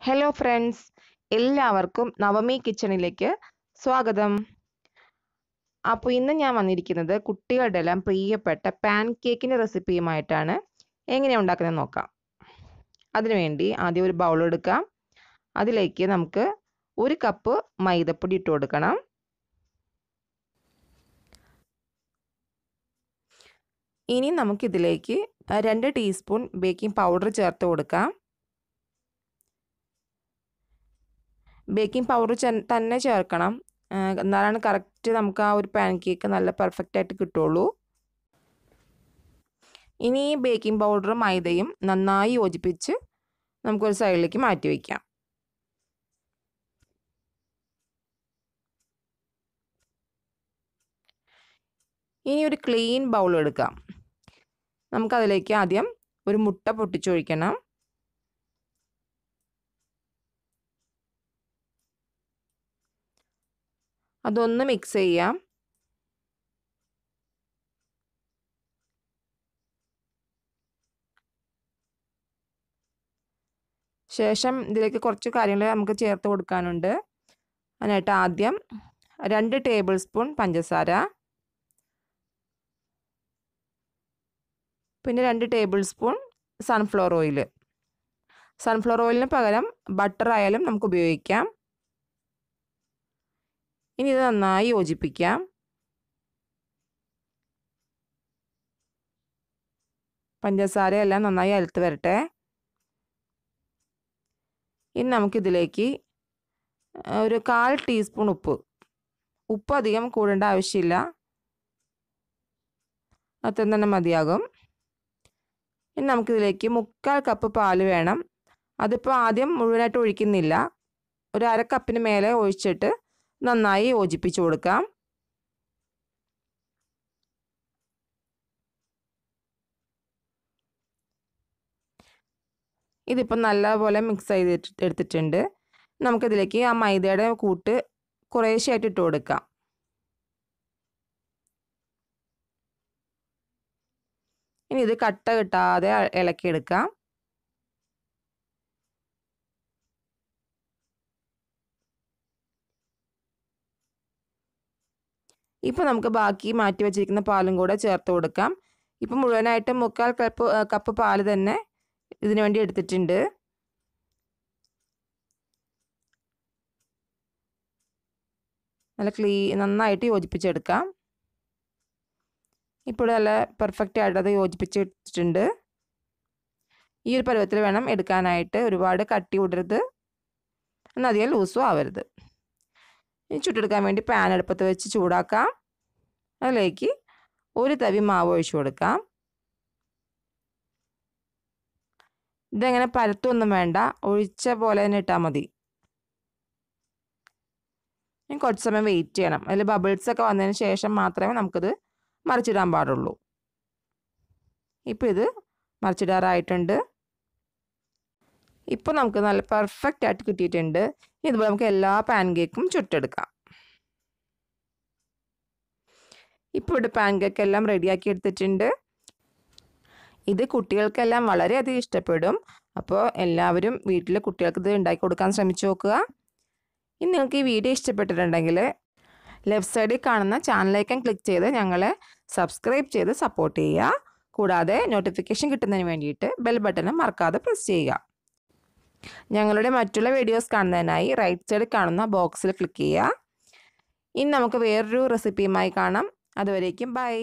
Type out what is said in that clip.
Hello friends, എല്ലാവർക്കും നവമി കിച്ചണിലേക്ക് സ്വാഗതം. അപ്പോൾ ഇന്ന് ഞാൻ വന്നിരിക്കുന്നത് കുട്ടികളുടെ എല്ലാം പ്രിയപ്പെട്ട പാൻ കേക്കിൻ്റെ റെസിപ്പിയുമായിട്ടാണ്. എങ്ങനെയാണ് ഉണ്ടാക്കുന്നത് നോക്കാം. അതിനുവേണ്ടി ആദ്യം ഒരു ബൗൾ എടുക്കാം. അതിലേക്ക് നമുക്ക് 1 കപ്പ് മൈദപ്പൊടി ഇട്ട് കൊടുക്കണം. ഇനി നമുക്കിതിലേക്ക് 2 ടീസ്പൂൺ ബേക്കിംഗ് പൗഡർ ചേർത്ത് കൊടുക്കാം. ബേക്കിംഗ് പൗഡർ തന്നെ ചേർക്കണം, എന്നാലാണ് കറക്റ്റ് നമുക്ക് ആ ഒരു പാൻ കേക്ക് നല്ല പെർഫെക്റ്റ് ആയിട്ട് കിട്ടുള്ളൂ. ഇനി ഈ ബേക്കിംഗ് പൗഡറും മൈദയും നന്നായി യോജിപ്പിച്ച് നമുക്കൊരു സൈഡിലേക്ക് മാറ്റി വയ്ക്കാം. ഇനി ഒരു ക്ലീൻ ബൗൾ എടുക്കാം. നമുക്കതിലേക്ക് ആദ്യം ഒരു മുട്ട പൊട്ടിച്ചൊഴിക്കണം. അതൊന്ന് മിക്സ് ചെയ്യാം. ശേഷം ഇതിലേക്ക് കുറച്ച് കാര്യങ്ങൾ നമുക്ക് ചേർത്ത് കൊടുക്കാനുണ്ട്. അതിനായിട്ട് ആദ്യം 2 ടേബിൾ സ്പൂൺ പഞ്ചസാര, പിന്നെ 2 tablespoon sunflower oil. Sunflower ഓയിലിന് പകരം ബട്ടർ ആയാലും നമുക്ക് ഉപയോഗിക്കാം. ഇനി ഇത് നന്നായി യോജിപ്പിക്കാം. പഞ്ചസാരയെല്ലാം നന്നായി അലുത്ത് വരട്ടെ. ഇനി നമുക്കിതിലേക്ക് ഒരു 1/4 ടീസ്പൂൺ ഉപ്പ് അധികം കൂടേണ്ട ആവശ്യമില്ല, അത്ര തന്നെ മതിയാകും. ഇനി നമുക്കിതിലേക്ക് 3/4 കപ്പ് പാല് വേണം. അതിപ്പോൾ ആദ്യം മുഴുവനായിട്ട് ഒഴിക്കുന്നില്ല, ഒരു 1/2 കപ്പിന് മേലെ ഒഴിച്ചിട്ട് നന്നായി യോജിപ്പിച്ച് കൊടുക്കാം. ഇതിപ്പോൾ നല്ലപോലെ മിക്സ് എടുത്തിട്ടുണ്ട്. നമുക്കിതിലേക്ക് ആ മൈദയുടെ കൂട്ട് കുറേശ്ശെയായിട്ട് ഇട്ട് കൊടുക്കാം. ഇനി ഇത് കട്ട കിട്ടാതെ ഇളക്കിയെടുക്കാം. ഇപ്പോൾ നമുക്ക് ബാക്കി മാറ്റി വെച്ചിരിക്കുന്ന പാലും കൂടെ ചേർത്ത് കൊടുക്കാം. ഇപ്പം മുഴുവനായിട്ട് 3/4 കപ്പ് പാല് തന്നെ ഇതിനു വേണ്ടി എടുത്തിട്ടുണ്ട്. നന്നായിട്ട് യോജിപ്പിച്ചെടുക്കാം. ഇപ്പോൾ നല്ല പെർഫെക്റ്റ് ആയിട്ട് അത് യോജിപ്പിച്ചെടുത്തിട്ടുണ്ട്. ഈ ഒരു പരുവത്തിൽ വേണം എടുക്കാനായിട്ട്. ഒരുപാട് കട്ടി വിടരുത്, എന്നാൽ അധികം ലൂസും ആവരുത്. ഇനി ചുട്ടെടുക്കാൻ വേണ്ടി പാൻ അടുപ്പത്ത് വെച്ച് ചൂടാക്കാം. അതിലേക്ക് 1 തവി മാവ് ഒഴിച്ചു കൊടുക്കാം. ഇതെങ്ങനെ പരത്തൊന്നും വേണ്ട, ഒഴിച്ച പോലെ തന്നെ ഇട്ടാൽ മതി. ഇനി കുറച്ച് സമയം വെയിറ്റ് ചെയ്യണം. അതിൽ ബബിൾസൊക്കെ വന്നതിന് ശേഷം മാത്രമേ നമുക്കിത് മറിച്ചിടാൻ പാടുള്ളൂ. ഇപ്പോൾ ഇത് മറിച്ചിടാറായിട്ടുണ്ട്. ഇപ്പോൾ നമുക്ക് നല്ല പെർഫെക്റ്റ് ആയിട്ട് കിട്ടിയിട്ടുണ്ട്. ഇതുപോലെ നമുക്ക് എല്ലാ പാൻ കേക്കും ചുട്ടെടുക്കാം. ഇപ്പോൾ ഇവിടെ പാൻ കേക്ക് എല്ലാം റെഡിയാക്കി എടുത്തിട്ടുണ്ട്. ഇത് കുട്ടികൾക്കെല്ലാം വളരെയധികം ഇഷ്ടപ്പെടും. അപ്പോൾ എല്ലാവരും വീട്ടിൽ കുട്ടികൾക്ക് ഇത് ഉണ്ടാക്കി കൊടുക്കാൻ ശ്രമിച്ചു നോക്കുക. ഇനി നിങ്ങൾക്ക് ഈ വീഡിയോ ഇഷ്ടപ്പെട്ടിട്ടുണ്ടെങ്കിൽ ലെഫ്റ്റ് സൈഡിൽ കാണുന്ന ചാനൽ ഐക്കൺ ക്ലിക്ക് ചെയ്ത് ഞങ്ങളെ സബ്സ്ക്രൈബ് ചെയ്ത് സപ്പോർട്ട് ചെയ്യുക. കൂടാതെ നോട്ടിഫിക്കേഷൻ കിട്ടുന്നതിന് വേണ്ടിയിട്ട് ബെൽ ബട്ടണും മറക്കാതെ പ്രസ് ചെയ്യുക. ഞങ്ങളുടെ മറ്റുള്ള വീഡിയോസ് കാണുന്നതിനായി റൈറ്റ് സൈഡിൽ കാണുന്ന ബോക്സിൽ ക്ലിക്ക് ചെയ്യുക. ഇനി നമുക്ക് വേറൊരു റെസിപ്പിയുമായി കാണാം. അതുവരേക്കും ബൈ.